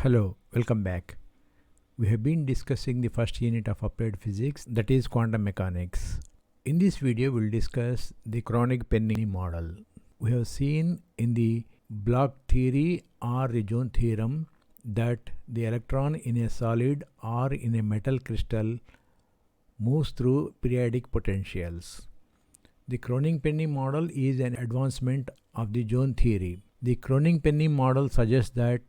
Hello, welcome back. We have been discussing the first unit of applied physics, that is quantum mechanics. In this video, we will discuss the Kronig Penny model. We have seen in the block theory or the zone theorem that the electron in a solid or in a metal crystal moves through periodic potentials. The Kronig Penny model is an advancement of the zone theory. The Kronig Penny model suggests that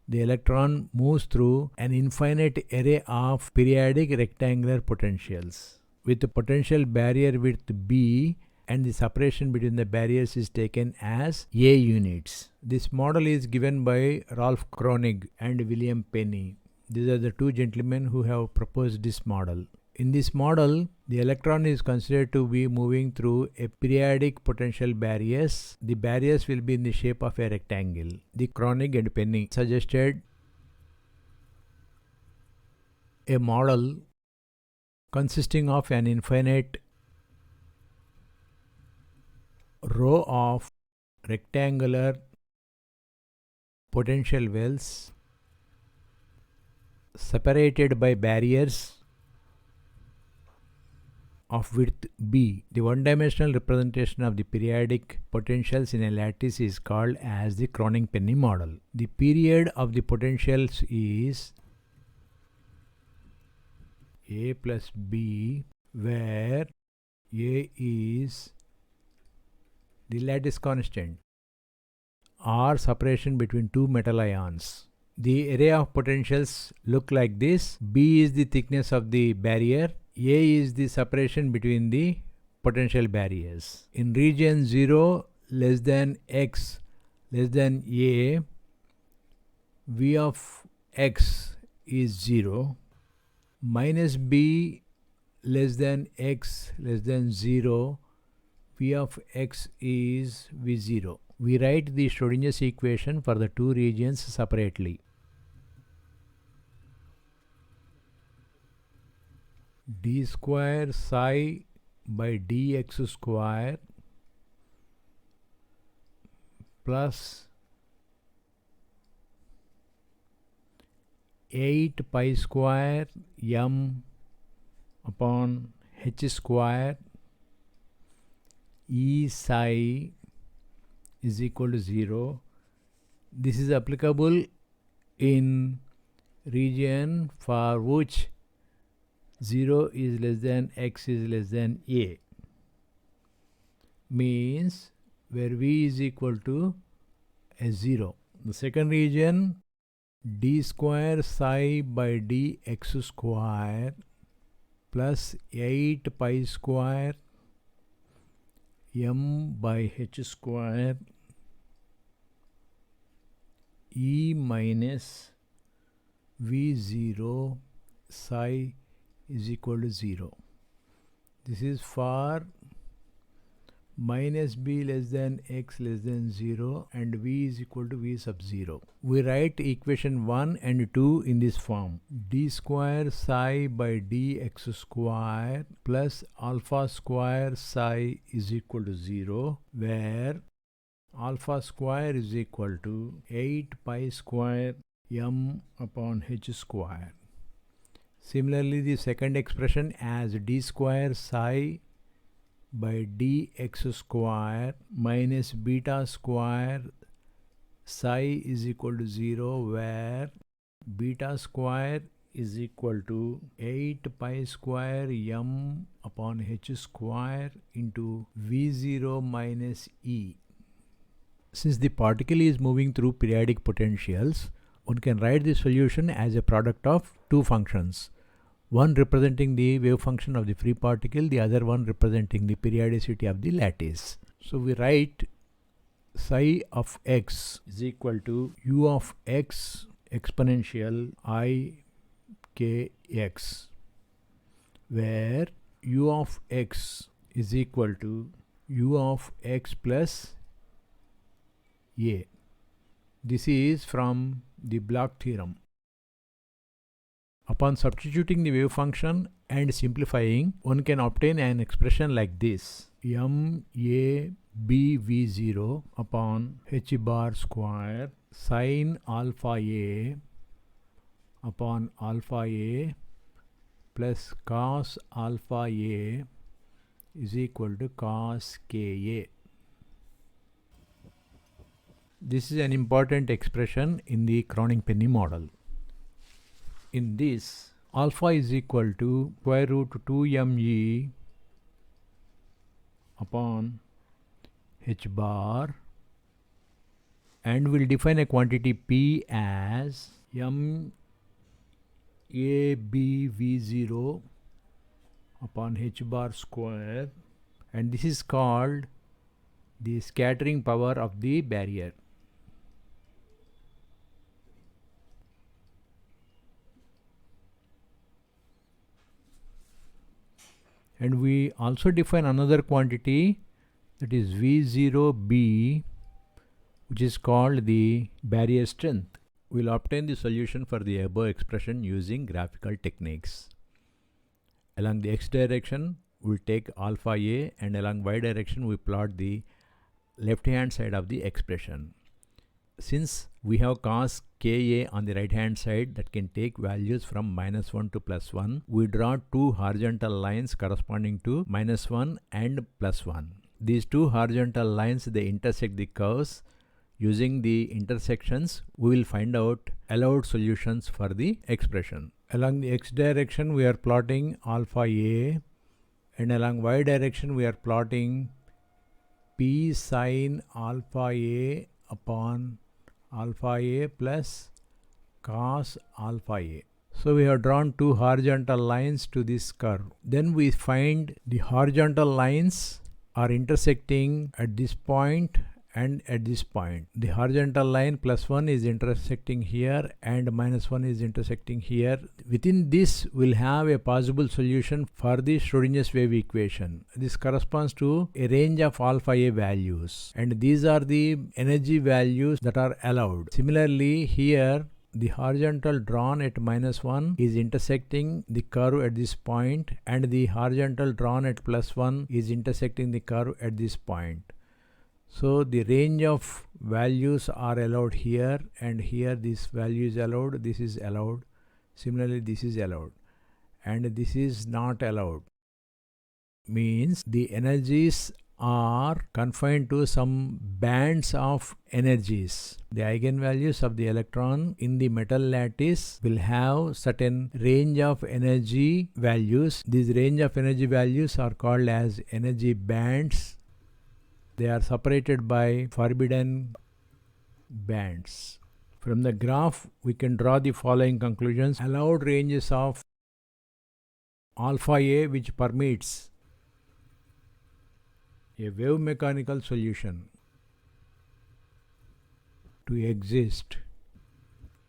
the electron moves through an infinite array of periodic rectangular potentials with a potential barrier width B, and the separation between the barriers is taken as A units. This model is given by Ralph Kronig and William Penny. These are the two gentlemen who have proposed this model. In this model, the electron is considered to be moving through a periodic potential barriers. The barriers will be in the shape of a rectangle. The Kronig and Penny suggested a model consisting of an infinite row of rectangular potential wells separated by barriers of width B. The one-dimensional representation of the periodic potentials in a lattice is called as the Kronig Penny model. The period of the potentials is A plus B, where A is the lattice constant or separation between two metal ions. The array of potentials look like this. B is the thickness of the barrier. A is the separation between the potential barriers. In region 0 less than x less than A, V of x is 0. Minus B less than x less than 0, V of x is V0. We write the Schrodinger's equation for the two regions separately. D square psi by dx square plus 8 pi square m upon h square E psi is equal to 0. This is applicable in region for which 0 is less than x is less than A. Means where V is equal to a 0. The second region, d square psi by dx square plus 8 pi square m by h square E minus V0 psi is equal to 0. This is for minus b less than x less than 0 and v is equal to v sub 0. We write equation 1 and 2 in this form. D square psi by dx square plus alpha square psi is equal to 0, where alpha square is equal to 8 pi square m upon h square. Similarly, the second expression as d square psi by dx square minus beta square psi is equal to 0, where beta square is equal to 8 pi square m upon h square into V0 minus E. Since the particle is moving through periodic potentials, one can write the solution as a product of two functions. One representing the wave function of the free particle, the other one representing the periodicity of the lattice. So we write psi of x is equal to u of x exponential I kx, where u of x is equal to u of x plus a. This is from the block theorem. Upon substituting the wave function and simplifying, one can obtain an expression like this: m a b v0 upon h bar square sine alpha a upon alpha A plus cos alpha A is equal to cos Ka. This is an important expression in the Kronig Penny model. In this, alpha is equal to square root 2me upon h bar, and we'll define a quantity P as m a b v0 upon h bar square, and this is called the scattering power of the barrier. And we also define another quantity, that is V0B, which is called the barrier strength. We'll obtain the solution for the above expression using graphical techniques. Along the x direction, we'll take alpha A, and along y direction, we plot the left hand side of the expression. Since we have cos Ka on the right hand side that can take values from -1 to +1, we draw two horizontal lines corresponding to -1 and +1. These two horizontal lines, they intersect the curves. Using the intersections, we will find out allowed solutions for the expression. Along the x direction, we are plotting alpha A, and along y direction, we are plotting P sin alpha A upon alpha A plus cos alpha A. So we have drawn two horizontal lines to this curve. Then we find the horizontal lines are intersecting at this point and at this point. The horizontal line +1 is intersecting here and -1 is intersecting here. Within this, we'll have a possible solution for the Schrodinger's wave equation. This corresponds to a range of alpha A values, and these are the energy values that are allowed. Similarly, here the horizontal drawn at -1 is intersecting the curve at this point, and the horizontal drawn at +1 is intersecting the curve at this point. So the range of values are allowed here, and here this value is allowed, this is allowed. Similarly, this is allowed, and this is not allowed. Means the energies are confined to some bands of energies. The eigenvalues of the electron in the metal lattice will have certain range of energy values. These range of energy values are called as energy bands. They are separated by forbidden bands. From the graph, we can draw the following conclusions. Allowed ranges of alpha A, which permits a wave mechanical solution to exist.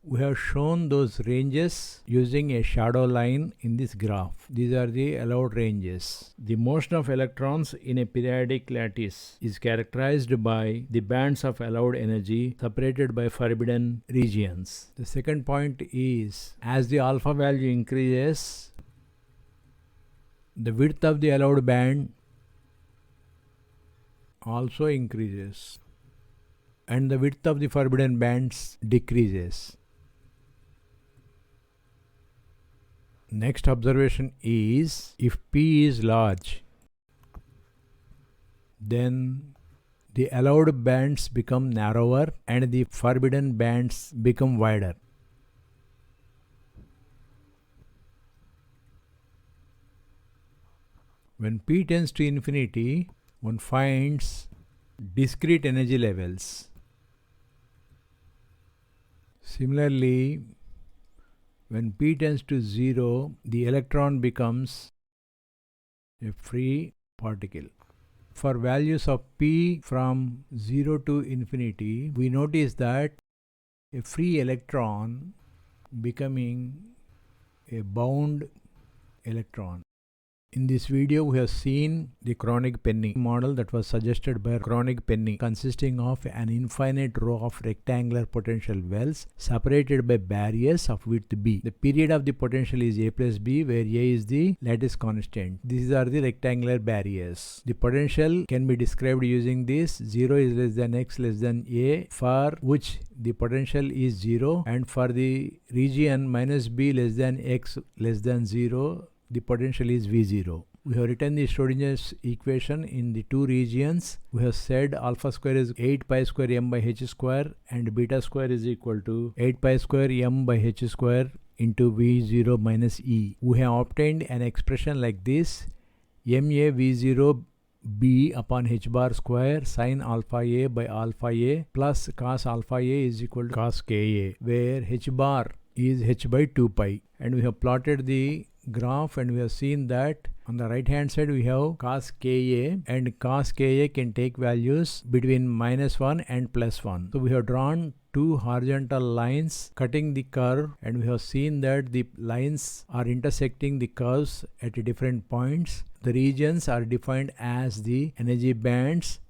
We have shown those ranges using a shadow line in this graph. These are the allowed ranges. The motion of electrons in a periodic lattice is characterized by the bands of allowed energy separated by forbidden regions. The second point is, as the alpha value increases, the width of the allowed band also increases, and the width of the forbidden bands decreases. Next observation is, if P is large, then the allowed bands become narrower and the forbidden bands become wider. When P tends to infinity, one finds discrete energy levels. Similarly, when P tends to 0, the electron becomes a free particle. For values of P from 0 to infinity, we notice that a free electron becoming a bound electron. In this video, we have seen the Kronig Penny model that was suggested by Kronig Penny, consisting of an infinite row of rectangular potential wells separated by barriers of width b. The period of the potential is a plus b, where a is the lattice constant. These are the rectangular barriers. The potential can be described using this: 0 is less than x less than a, for which the potential is 0, and for the region minus b less than x less than 0, the potential is V0. We have written the Schrodinger's equation in the two regions. We have said alpha square is 8 pi square m by h square and beta square is equal to 8 pi square m by h square into V0 minus E. We have obtained an expression like this: ma V0 b upon h bar square sin alpha a by alpha a plus cos alpha a is equal to cos ka, where h bar is h by 2 pi. And we have plotted the graph, and we have seen that on the right hand side we have cos ka, and cos ka can take values between -1 and +1. So we have drawn two horizontal lines cutting the curve, and we have seen that the lines are intersecting the curves at different points. The regions are defined as the energy bands,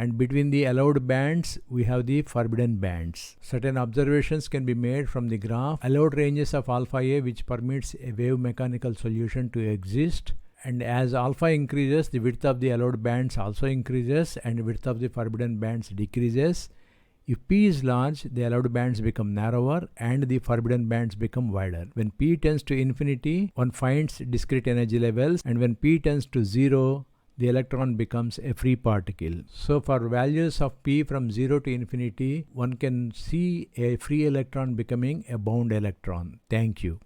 and between the allowed bands we have the forbidden bands. Certain observations can be made from the graph. Allowed ranges of alpha a, which permits a wave mechanical solution to exist, and as alpha increases, the width of the allowed bands also increases and width of the forbidden bands decreases. If p is large, the allowed bands become narrower and the forbidden bands become wider. When p tends to infinity, one finds discrete energy levels, and when p tends to 0, the electron becomes a free particle. So for values of p from 0 to infinity, one can see a free electron becoming a bound electron. Thank you.